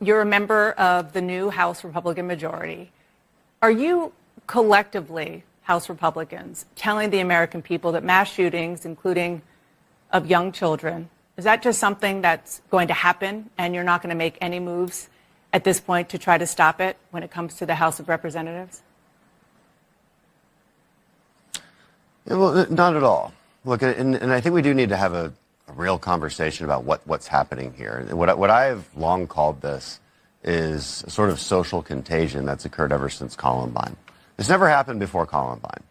You're a member of the new House Republican majority. Are you collectively, House Republicans, telling the American people that mass shootings, including of young children, is that just something that's going to happen and you're not going to make any moves at this point to try to stop it when it comes to the House of Representatives? Yeah, well, not at all. Look, and I think we do need to have a real conversation about what's happening here. What I've long called this is a sort of social contagion that's occurred ever since Columbine. This never happened before Columbine.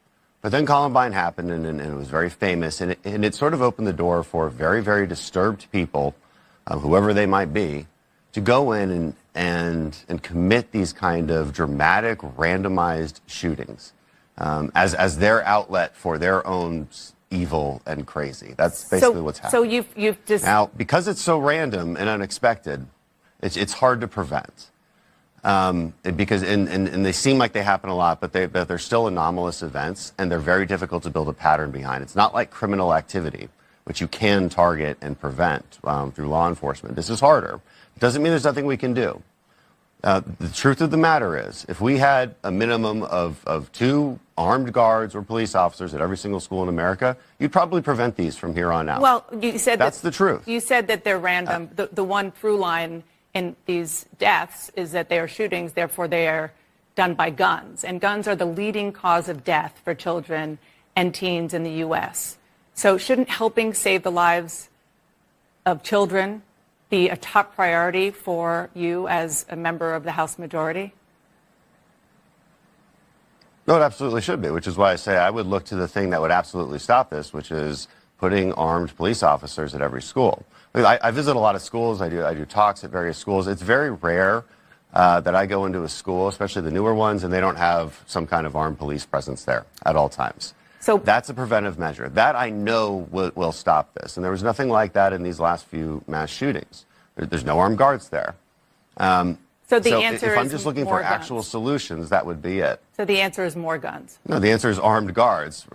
But then Columbine happened, and it was very famous, and it sort of opened the door for very, very disturbed people, whoever they might be, to go in and commit these kind of dramatic, randomized shootings as their outlet for their own evil and crazy. That's basically what's happening. So you've just... Now, because it's so random and unexpected, it's hard to prevent. Because they seem like they happen a lot, but they're still anomalous events, and they're very difficult to build a pattern behind. It's not like criminal activity, which you can target and prevent through law enforcement. This is harder. It doesn't mean there's nothing we can do. The truth of the matter is, if we had a minimum of 2 armed guards or police officers at every single school in America, you'd probably prevent these from here on out. Well, you said that's the truth. You said that they're random. The one through line in these deaths is that they are shootings, therefore they are done by guns. And guns are the leading cause of death for children and teens in the U.S. So shouldn't helping save the lives of children be a top priority for you as a member of the House majority? No, it absolutely should be, which is why I say I would look to the thing that would absolutely stop this, which is putting armed police officers at every school. I visit a lot of schools. I do talks at various schools. It's very rare that I go into a school, especially the newer ones, and they don't have some kind of armed police presence there at all times. So that's a preventive measure. That I know will stop this. And there was nothing like that in these last few mass shootings. There's no armed guards there. So the answer is if I'm just looking for guns. actual solutions, that would be it. So the answer is more guns. No, the answer is armed guards.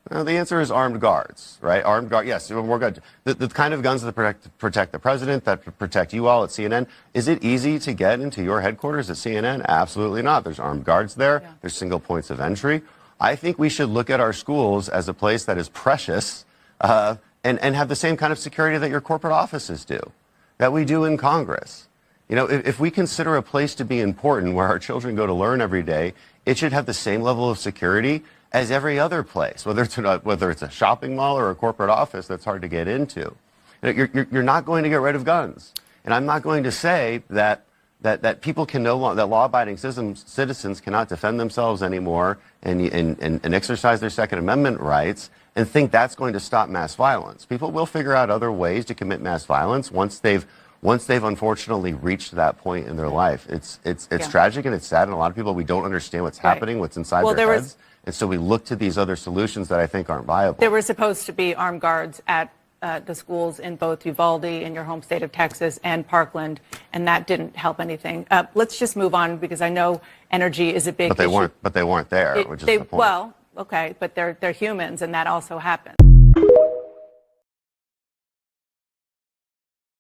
No, the answer is armed guards, right? Armed guards, yes, more guns. The kind of guns that protect the president, that protect you all at CNN. Is it easy to get into your headquarters at CNN? Absolutely not. There's armed guards there. Yeah. There's single points of entry. I think we should look at our schools as a place that is precious and have the same kind of security that your corporate offices do, that we do in Congress. You know, if we consider a place to be important where our children go to learn every day, it should have the same level of security as every other place, whether it's a shopping mall or a corporate office that's hard to get into. You're not going to get rid of guns. And I'm not going to say that people can that law-abiding citizens cannot defend themselves anymore and exercise their Second Amendment rights and think that's going to stop mass violence. People will figure out other ways to commit mass violence once they've unfortunately reached that point in their life. It's tragic and it's sad, and a lot of people, we don't understand what's happening, what's inside their heads. And so we look to these other solutions that I think aren't viable. There were supposed to be armed guards at the schools in both Uvalde, in your home state of Texas, and Parkland, and that didn't help anything. Let's just move on, because I know energy is a big issue. But they weren't there, which is the point. Well, okay, but they're humans, and that also happened.